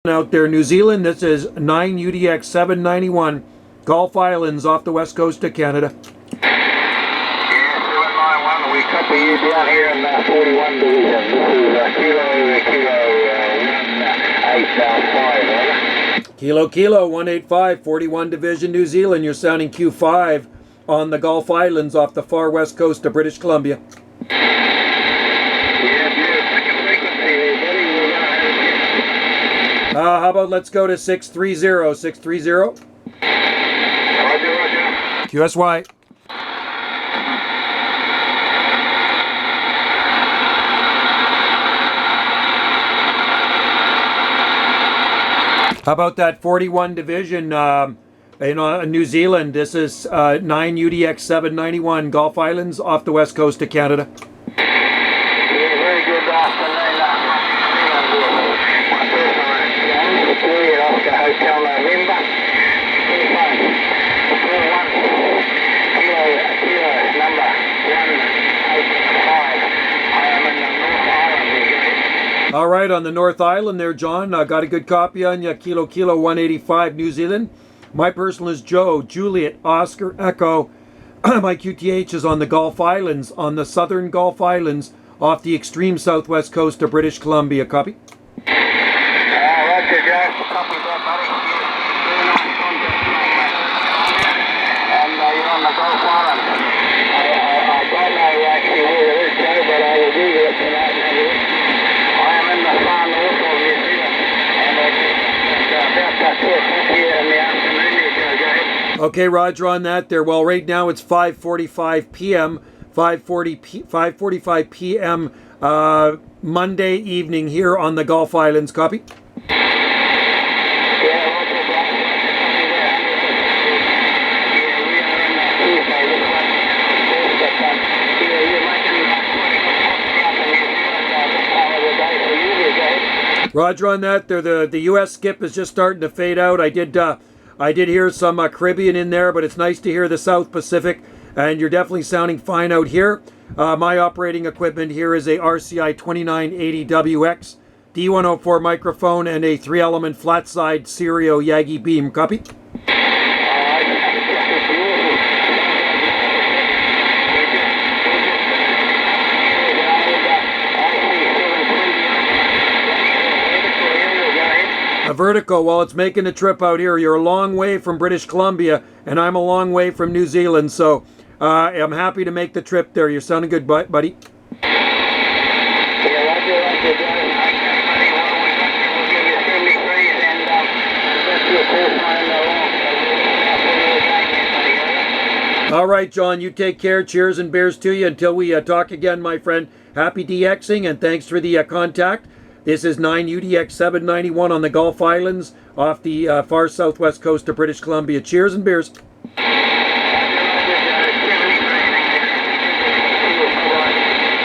Out there, New Zealand, this is 9 UDX 791, Gulf Islands off the west coast of Canada. Yeah, 791, we copy you down here in 41 Division. This is Kilo 185, Kilo 185, 41 Division, New Zealand. You're sounding Q5 on the Gulf Islands off the far west coast of British Columbia. How about let's go to 630, 630. Roger. QSY. How about that 41 Division in New Zealand? This is 9 UDX 791, Gulf Islands off the west coast of Canada. Yeah, very good afternoon. Oscar Hotel November. Kilo number 185. I am in the North Island. All right, on the North Island there, John. Got a good copy on you. Kilo 185, New Zealand. My personal is Joe, Juliet, Oscar, Echo. My QTH is on the Gulf Islands, on the southern Gulf Islands, off the extreme southwest coast of British Columbia. Copy? Roger, Joe. Copy that, buddy. And you're on the Gulf Island. I don't know actually where it is, Joe, but I will Google it tonight. I am in the far north of New Zealand. And about 2:00 here in the afternoon, Joe. Go ahead. Okay, Roger on that there. Well, right now it's 5:45 p.m. 5:45 p.m. Monday evening here on the Gulf Islands. Copy? Roger on that. The U.S. skip is just starting to fade out. I did hear some Caribbean in there, but it's nice to hear the South Pacific, and you're definitely sounding fine out here. My operating equipment here is a RCI 2980WX, D104 microphone, and a 3-element flat side Stereo Yagi beam. Copy? A vertical, well, it's making a trip out here. You're a long way from British Columbia, and I'm a long way from New Zealand, so I'm happy to make the trip there. You're sounding good, buddy. All right, John, you take care. Cheers and beers to you until we talk again, my friend. Happy DXing, and thanks for the contact. This is 9 UDX 791 on the Gulf Islands off the far southwest coast of British Columbia. Cheers and beers.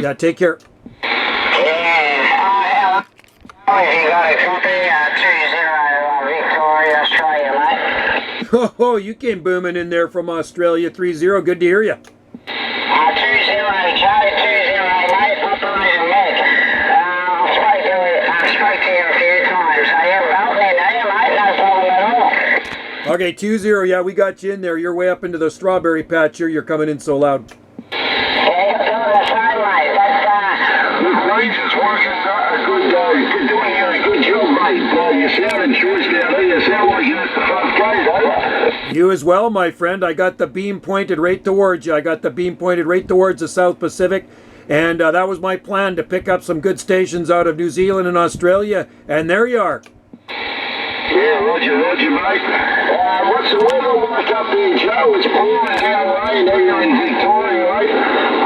Yeah, take care. Yeah, you got a copy, 20 Victoria, Australia, mate. Oh, you came booming in there from Australia, 30. Good to hear you. 20, Joe, 20, mate, operating mate. I spoke to you a few times. So you're out there now, mate, no problem at all. Okay, 20, yeah, we got you in there. You're way up into the strawberry patch here. You're coming in so loud. Yeah, you're doing the same, mate. That's, Rangers working doing you a good job, mate. You sounding choice down there. You sound like you're at the front gate, eh? You as well, my friend. I got the beam pointed right towards you. I got the beam pointed right towards the South Pacific. And that was my plan, to pick up some good stations out of New Zealand and Australia. And there you are. Yeah, roger, mate. What's the weather like up there, Joe? It's pouring down rain. You're in Victoria, right?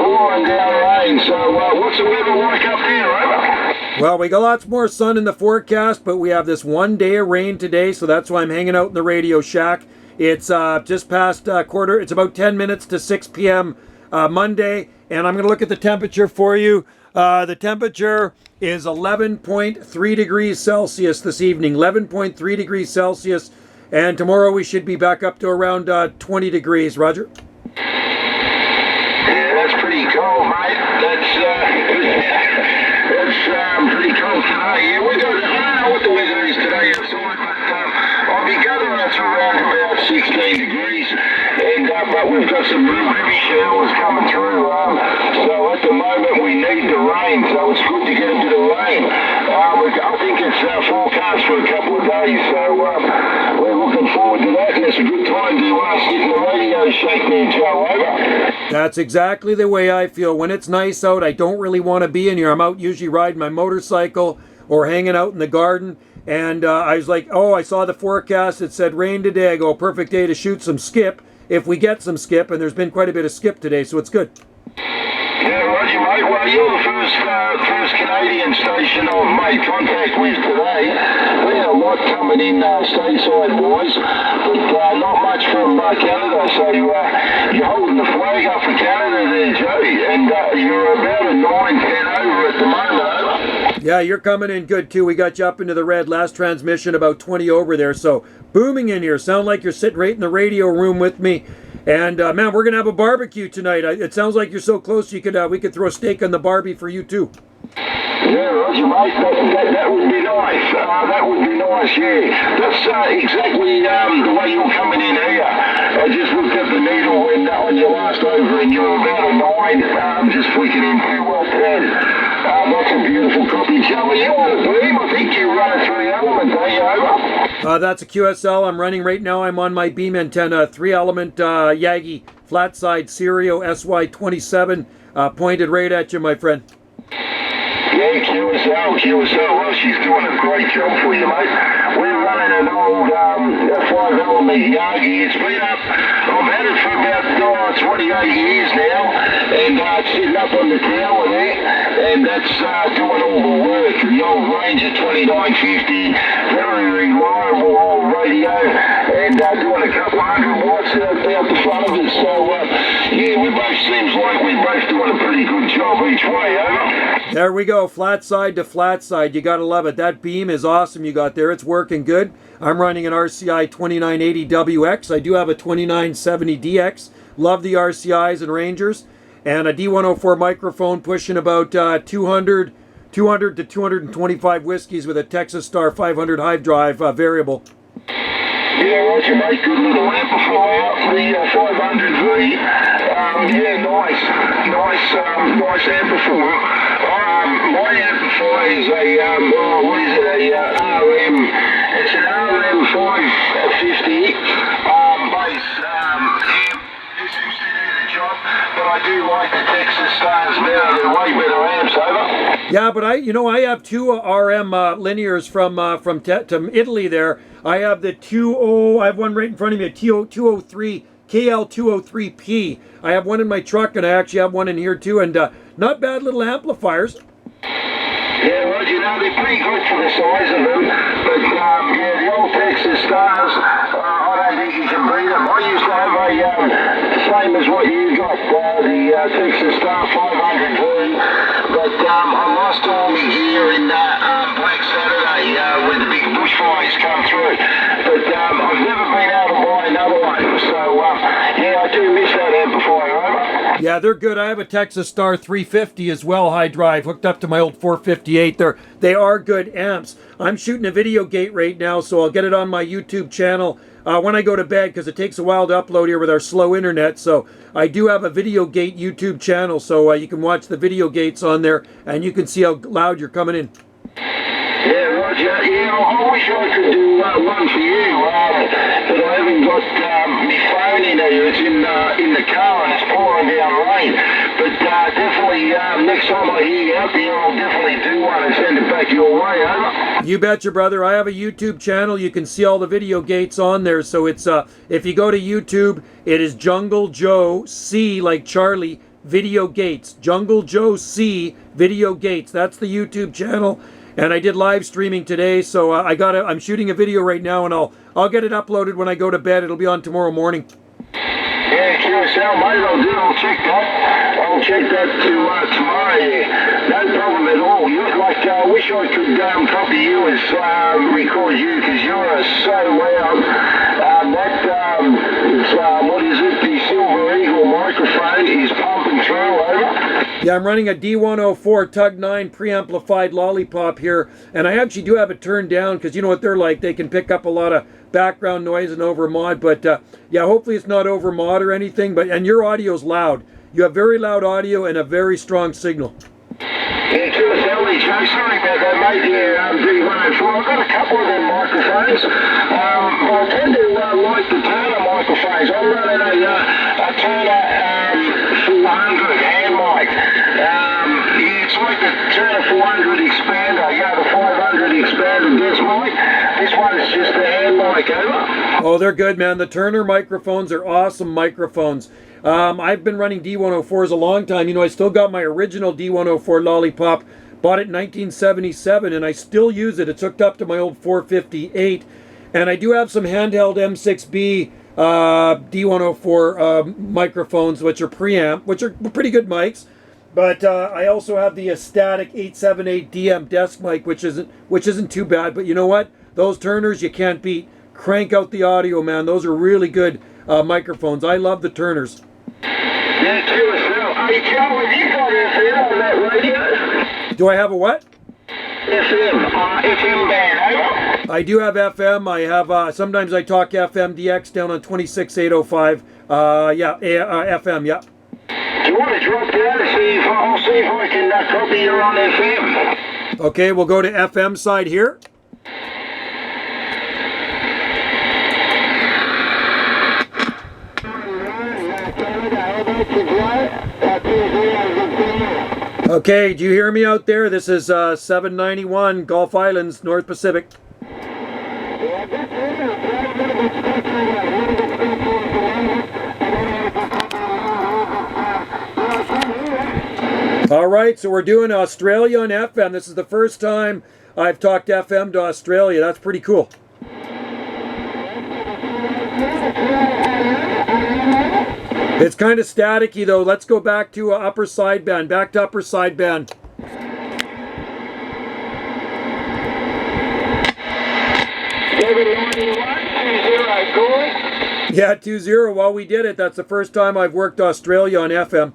Pouring down rain. So what's the weather like up there, right? Well, we got lots more sun in the forecast, but we have this one day of rain today, so that's why I'm hanging out in the radio shack. It's just past quarter. It's about 10 minutes to 6 p.m. Monday, and I'm going to look at the temperature for you. The temperature is 11.3 degrees Celsius this evening, 11.3 degrees Celsius, and tomorrow we should be back up to around 20 degrees. Roger? Yeah, that's pretty cold, mate. That's pretty cold today. Yeah, I don't know what the weather is today. we've got some real heavy showers coming through. So at the moment we need the rain, so it's good to get into the rain. I think it's forecast for a couple of days, so we're looking forward to that, and it's a good time to sit in the radio shack there, Joe. Over. That's exactly the way I feel. When it's nice out, I don't really want to be in here. I'm out usually riding my motorcycle or hanging out in the garden. And I was like, oh, I saw the forecast. It said rain today. I go, perfect day to shoot some skip if we get some skip. And there's been quite a bit of skip today, so it's good. Yeah, Roger, mate. Well, you're the first Canadian station I've made contact with today. We had a lot coming in stateside-wise, but not much from Canada. So you're holding the flag up for Canada there, Joey, and you're about a 9-10 over at the moment. Yeah, you're coming in good, too. We got you up into the red. Last transmission, about 20 over there. So booming in here. Sound like you're sitting right in the radio room with me. And man, we're gonna have a barbecue tonight. It sounds like you're so close. We could throw a steak on the barbie for you too. Yeah, Roger, mate. That would be nice. That would be nice. Yeah, that's exactly the way you're coming in here. I just looked at the needle when you last over, and you're about a 9. Just flicking into 10. That's a beautiful copy. Joey, you on a beam? I think you run a 3-element, are you, over? That's a QSL I'm running right now. I'm on my beam antenna, 3-element Yagi flat side Serio SY27, pointed right at you, my friend. Yeah, QSL. Well, she's doing a great job for you, mate. We're running an old 5-element Yagi. It's been up, I've had it for about 28 years now, and it's sitting up on the tower there, and that's doing all the work. The old Ranger 2950, very reliable old radio, and doing a couple of 100 watts out the front of it. So, yeah, seems like we're both doing a pretty good job each way, over. There we go, flat side to flat side. You gotta love it. That beam is awesome you got there. It's working good. I'm running an RCI 2980WX. I do have a 2970DX. Love the RCIs and Rangers. And a D104 microphone pushing about 200 to 225 whiskeys with a Texas Star 500 Hive Drive variable. Yeah, Roger, mate. Good little amplifier, the 500V. Yeah, nice amplifier. My amplifier is a RM. It's an RM 550 bass amp. This used to do the job, but I do like the Texas Stars now. They're way better amps, over. Yeah, but I have two RM linears from Italy there. I have the I have one right in front of me, a TO203 KL203P. I have one in my truck, and I actually have one in here too, and not bad little amplifiers. Yeah, Roger, they're pretty good for the size of them, but yeah, the old Texas Stars, I don't think you can beat them. I used to have the same as what you got, the Texas Star 500V, but I lost all my gear in Black Saturday when the big bushfires come through, but I've never been able to buy another one, so yeah, I do miss that amplifier, over. Yeah, they're good. I have a Texas Star 350 as well, high drive, hooked up to my old 458. They are good amps. I'm shooting a video gate right now, so I'll get it on my YouTube channel when I go to bed, because it takes a while to upload here with our slow internet. So I do have a video gate YouTube channel, so you can watch the video gates on there, and you can see how loud you're coming in. Yeah, Roger. Yeah, I wish I could do one for you, but I haven't got my phone in here. It's in the car and it's pouring down rain. But definitely next time I hear you out there, I'll definitely do one and send it back your way, over. You betcha, brother. I have a YouTube channel. You can see all the video gates on there. So it's if you go to YouTube, it is Jungle Joe C like Charlie Video Gates. Jungle Joe C Video Gates. That's the YouTube channel. And I did live streaming today, so I'm shooting a video right now, and I'll get it uploaded when I go to bed. It'll be on tomorrow morning. Yeah, QSL, mate, I'll check that. I'll check that tomorrow, yeah. No problem at all. I wish I could copy you as record you, because you're so loud. What is it? The Silver Eagle microphone is pumping through, over. Yeah, I'm running a D104 Tug 9 preamplified lollipop here, and I actually do have it turned down because you know what they're like. They can pick up a lot of background noise and over mod, but yeah, hopefully it's not over mod or anything. And your audio's loud. You have very loud audio and a very strong signal. Yeah, to us, Ellie, Joe, sorry about that, mate. Yeah, D104. I've got a couple of them microphones. I tend to like the Turner microphones. I'm running a Turner 400 hand mic. Yeah, it's like the Turner 400 expander. Yeah, the 500 expander desk mic. This one is just a hand mic, over. Oh, they're good, man. The Turner microphones are awesome microphones. I've been running D104s a long time. You know, I still got my original D104 lollipop. Bought it in 1977, and I still use it. It's hooked up to my old 458. And I do have some handheld M6B D104 microphones, which are preamp, which are pretty good mics. But I also have the Static 878 DM desk mic, which isn't too bad. But you know what? Those Turners you can't beat. Crank out the audio, man. Those are really good microphones. I love the Turners. Yeah, too as well. Hey, Joe, have you got FM on that radio? Do I have a what? FM, FM band, over. I do have FM. I have sometimes I talk FM DX down on 26805. FM. Yeah. Do you want to drop down and see if I'll see if I can copy you on FM? Okay, we'll go to FM side here. Okay, do you hear me out there? This is 791 Gulf Islands, North Pacific. All right, so we're doing Australia on FM. This is the first time I've talked FM to Australia. That's pretty cool. It's kind of staticky though. Let's go back to upper sideband. Back to upper sideband. Yeah, 2-0. Well, we did it. That's the first time I've worked Australia on FM.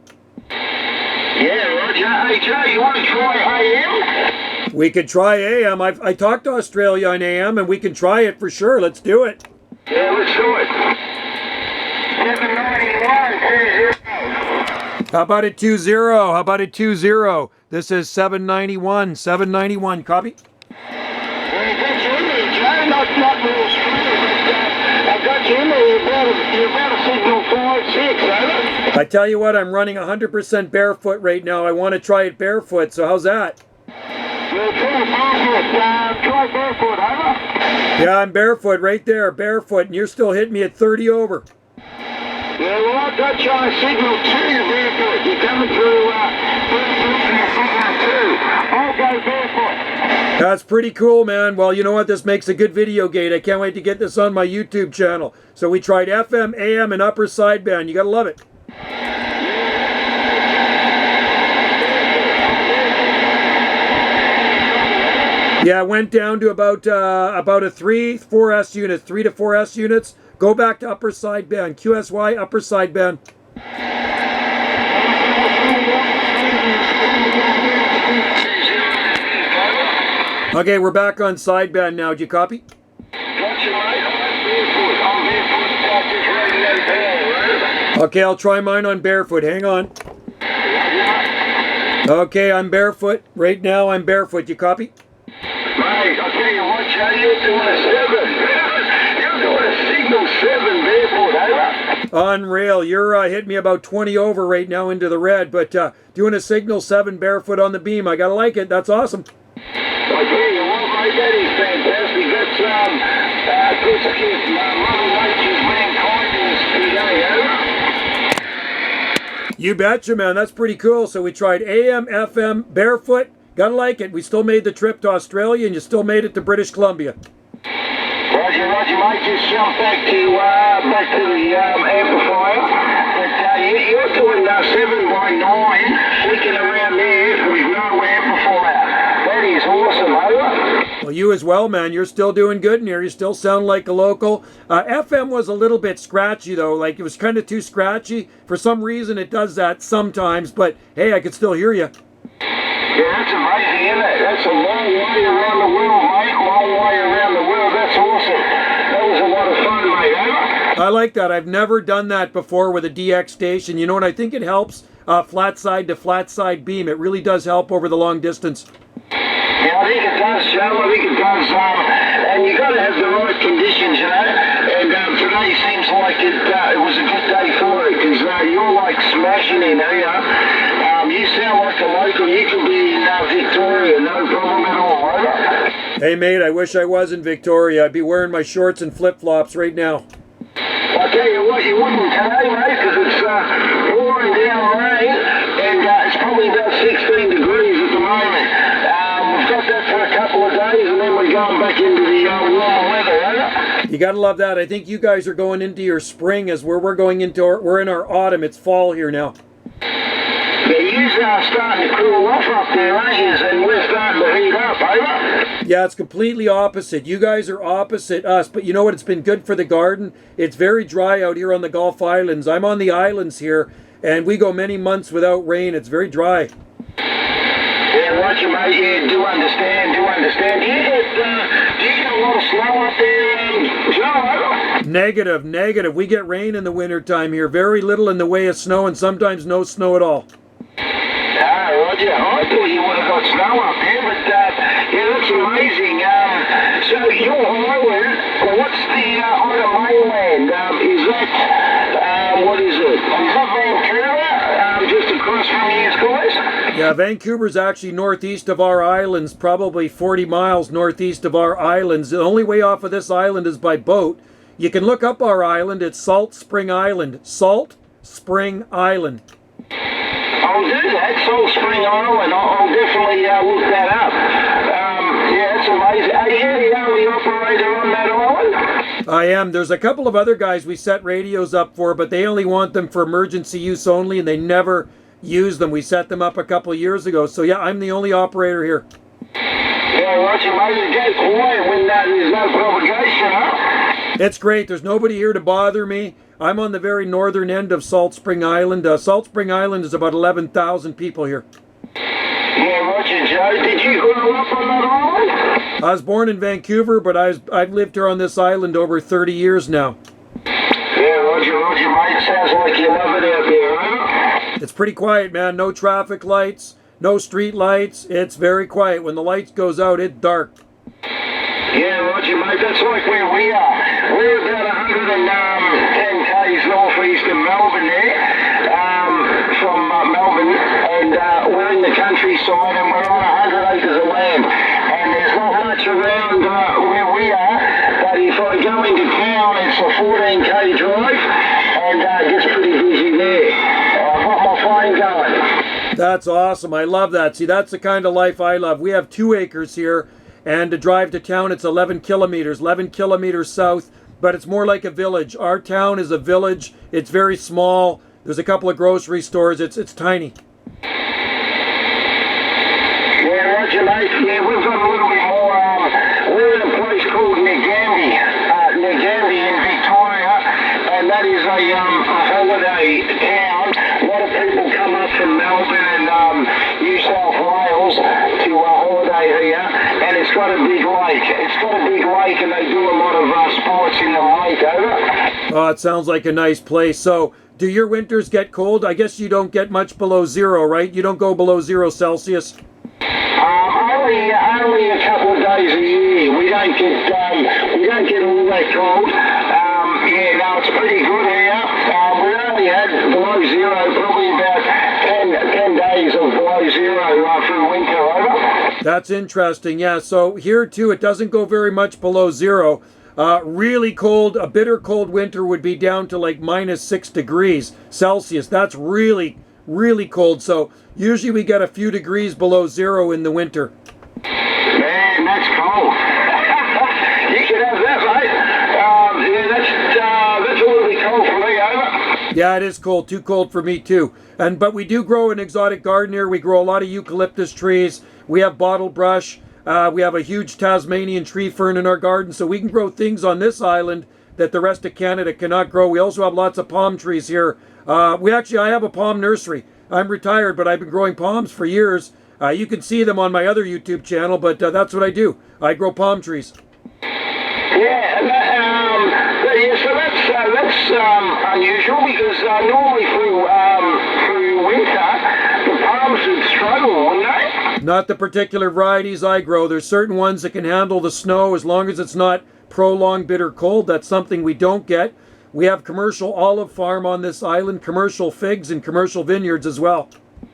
Yeah, Roger. Hey, Joe, you want to try AM? We could try AM. I talked to Australia on AM, and we can try it for sure. Let's do it. Yeah, let's do it. 791, 20. How about it 2-0? How about it 2-0? This is 791. 791. Copy? Well, that's in there, Joe. Not real strong, but I got you in there. You're about a signal 5-6, over. I tell you what, I'm running 100% barefoot right now. I want to try it barefoot, so how's that? Well, try barefoot. Try barefoot, over. Yeah, I'm barefoot right there, barefoot, and you're still hitting me at 30 over. Yeah, well, I've got you on signal 2 barefoot. You're coming through signal 2. I'll go barefoot. That's pretty cool, man. Well, you know what? This makes a good video gate. I can't wait to get this on my YouTube channel. So we tried FM, AM, and upper sideband. You gotta love it. Yeah, it went down to about a 4S units, 3 to 4S units. Go back to upper sideband, QSY upper sideband. Okay, we're back on sideband now. Did you copy? Gotcha, mate. I'm barefoot. Radio. Okay, I'll try mine on barefoot. Hang on. Okay, I'm barefoot. Right now, I'm barefoot. You copy? Mate, I'll tell you what, Joe, you're doing a 7. You're doing a signal 7 barefoot, over. Unreal. You're hitting me about 20 over right now into the red, but doing a signal 7 barefoot on the beam. I gotta like it. That's awesome. I tell you what, mate, that is fantastic. That's good skip. Mother Nature's mankind today, over. You betcha, man. That's pretty cool. So we tried AM, FM, barefoot. Gotta like it. We still made the trip to Australia, and you still made it to British Columbia. Roger, mate. Just jump back to the amplifier. But you're doing 7x9, flicking around there with no amplifier. That is awesome, over. Well, you as well, man. You're still doing good in here. You still sound like a local. FM was a little bit scratchy, though. Like, it was kind of too scratchy. For some reason, it does that sometimes. But, hey, I could still hear you. Yeah, that's amazing, isn't it? That's a long way around the world, mate. Long way around the world. That's awesome. That was a lot of fun, mate. I like that. I've never done that before with a DX station. You know what? I think it helps flat side to flat side beam. It really does help over the long distance. Yeah, I think it does, Joe. I think it does. And you got to have the right conditions, you know. And today seems like it was a good day for it because you're like smashing in here. You sound like a local. You could be in Victoria, no problem at all, right? Hey, mate, I wish I was in Victoria. I'd be wearing my shorts and flip-flops right now. I tell you what, you wouldn't today, mate, because it's pouring down rain, and it's probably about 16 degrees at the moment. We've got that for a couple of days, and then we're going back into the warmer weather, right? You gotta love that. I think you guys are going into your spring as we're going into we're in our autumn. It's fall here now. Yeah, you're starting to cool off up there, aren't you? And we're starting to heat up, over. Yeah, it's completely opposite. You guys are opposite us, but you know what? It's been good for the garden. It's very dry out here on the Gulf Islands. I'm on the islands here, and we go many months without rain. It's very dry. Yeah, watch you, mate. Yeah, do understand. Do you get a lot of snow up there, Joe? Negative. We get rain in the wintertime here. Very little in the way of snow, and sometimes no snow at all. Roger. I thought you would have got snow up there, but yeah, that's amazing. So your island, what's the outer mainland? Is that, what is it? Is that Vancouver? Just across from you guys? Yeah, Vancouver's actually northeast of our islands, probably 40 miles northeast of our islands. The only way off of this island is by boat. You can look up our island. It's Salt Spring Island. Salt Spring Island. I'll do that, Salt Spring Island. I'll definitely look that up. Yeah, that's amazing. Are you the only operator on that island? I am. There's a couple of other guys we set radios up for, but they only want them for emergency use only, and they never use them. We set them up a couple of years ago. So yeah, I'm the only operator here. Yeah, watch it, mate. You get quiet when there's no propagation, huh? It's great. There's nobody here to bother me. I'm on the very northern end of Salt Spring Island. Salt Spring Island is about 11,000 people here. Yeah, Roger, Joe. Did you grow up on that island? I was born in Vancouver, but I've lived here on this island over 30 years now. Yeah, Roger, mate. Sounds like you love it out there, right? It's pretty quiet, man. No traffic lights, no street lights. It's very quiet. When the lights goes out, it's dark. Yeah, Roger, mate. That's like where we are. We're about 110 k's northeast of Melbourne there, from Melbourne, and we're in the countryside, and we're on 100 acres of land, and there's not much around where we are, but if I go into town, it's a 14k drive, and it gets pretty busy there. I've got my phone going. That's awesome. I love that. See, that's the kind of life I love. We have 2 acres here, and to drive to town, it's 11 kilometers south, but it's more like a village. Our town is a village. It's very small. There's a couple of grocery stores. It's tiny. Yeah, Roger, mate. Yeah, we've got a little bit more. We're in a place called Nagambie in Victoria, and that is a holiday town. A lot of people come up from Melbourne and New South Wales to holiday here, and it's got a big lake. And they do a lot of sports in the lake, over. Oh, it sounds like a nice place. So, do your winters get cold? I guess you don't get much below 0, right? You don't go below 0 Celsius? Only a couple of days a year. We don't get all that cold. Yeah, no, it's pretty good here. We only had below 0, probably about 10 days of below 0 through winter, over. That's interesting, yeah. So here too, it doesn't go very much below 0. Really cold, a bitter cold winter would be down to like -6 degrees Celsius. That's really, really cold. So usually we get a few degrees below 0 in the winter. Man, that's cold. You can have that, mate. Yeah, that's a little bit cold for me, over. Yeah, it is cold. Too cold for me too. But we do grow an exotic garden here. We grow a lot of eucalyptus trees. We have bottle brush. We have a huge Tasmanian tree fern in our garden, so we can grow things on this island that the rest of Canada cannot grow. We also have lots of palm trees here. I have a palm nursery. I'm retired, but I've been growing palms for years. You can see them on my other YouTube channel, but that's what I do. I grow palm trees. Yeah, so that's unusual because normally through winter the palms would struggle, wouldn't they? Not the particular varieties I grow. There's certain ones that can handle the snow as long as it's not prolonged bitter cold. That's something we don't get. We have commercial olive farm on this island, commercial figs, and commercial vineyards as well.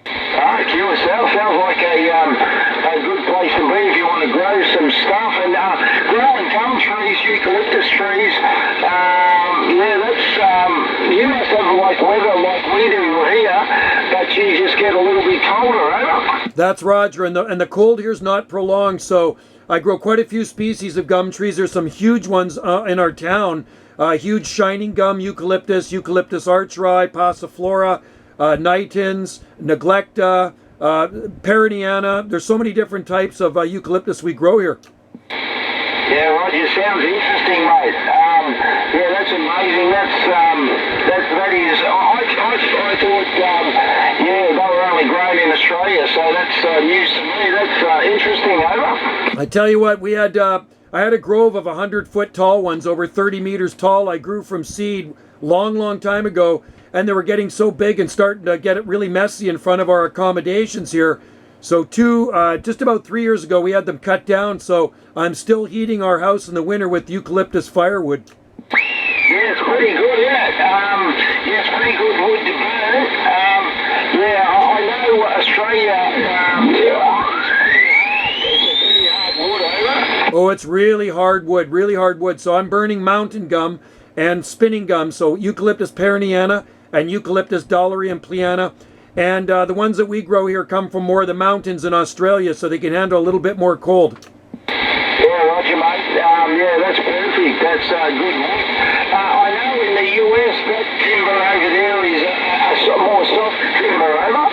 QSL sounds like a good place to be if you want to grow some stuff. And growing gum trees, eucalyptus trees, you must have like weather like we do here, but you just get a little bit colder, right? That's Roger, and the cold here is not prolonged, so I grow quite a few species of gum trees. There's some huge ones in our town. Huge shining gum, eucalyptus archeri, passiflora, nitens, neglecta, perineana. There's so many different types of eucalyptus we grow here. Yeah, Roger, sounds interesting, mate. Yeah, that's amazing. That is. I thought, they were only grown in Australia, so that's news to me. That's interesting, over. I tell you what, I had a grove of 100-foot tall ones, over 30 meters tall. I grew from seed long time ago, and they were getting so big and starting to get it really messy in front of our accommodations here. So just about 3 years ago, we had them cut down, so I'm still heating our house in the winter with eucalyptus firewood. Yeah, it's pretty good, yeah. It's pretty good wood to burn. I know Australia, it's pretty hard wood, over. Oh, it's really hard wood. So I'm burning mountain gum and spinning gum, so eucalyptus perineana and eucalyptus dollarium pleana. And the ones that we grow here come from more of the mountains in Australia, so they can handle a little bit more cold. Yeah, Roger, mate. That's perfect. That's good wood. I know in the US that timber over there is a more soft timber, over.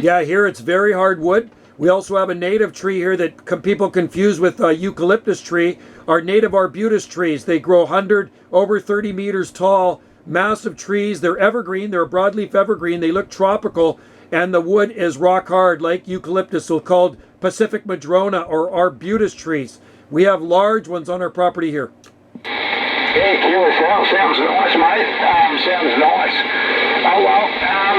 Yeah, here it's very hard wood. We also have a native tree here that people confuse with eucalyptus tree. Our native arbutus trees, they grow 100, over 30 meters tall, massive trees. They're evergreen. They're a broadleaf evergreen. They look tropical, and the wood is rock hard like eucalyptus, so called Pacific madrona or arbutus trees. We have large ones on our property here. Yeah, QSL sounds nice, mate. Sounds nice. Oh well.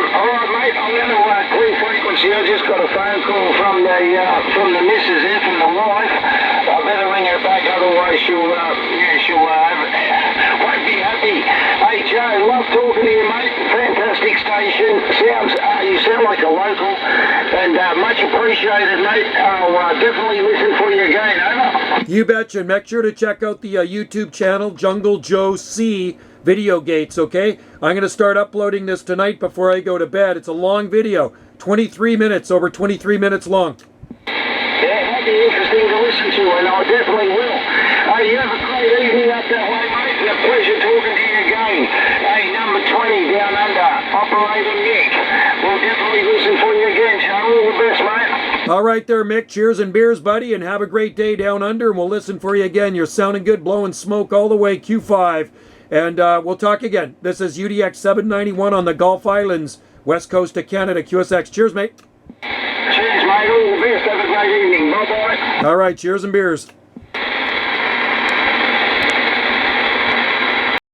All right, mate. I'm going to clear frequency. I just got a phone call from the missus there, from the wife. I better ring her back, otherwise she'll won't be happy. Hey Joe, love talking to you, mate. Fantastic station. You sound like a local, and much appreciated, mate. I'll definitely listen for you again. Over. You betcha. Make sure to check out the YouTube channel Jungle Joe C Video Gates. Okay, I'm going to start uploading this tonight before I go to bed. It's a long video, 23 minutes, over 23 minutes long. Yeah, that'd be interesting to listen to, and I definitely will. You have a great evening up that way, mate, and a pleasure talking to you again. Hey, number 20 down under, Operator Nick. We'll definitely listen for you again, Joe. All the best, mate. All right there, Mick. Cheers and beers, buddy, and have a great day down under, and we'll listen for you again. You're sounding good, blowing smoke all the way, Q5. And we'll talk again. This is UDX 791 on the Gulf Islands, west coast of Canada, QSX. Cheers, mate. Cheers, mate. All the best. Have a great evening. Bye-bye. All right, cheers and beers.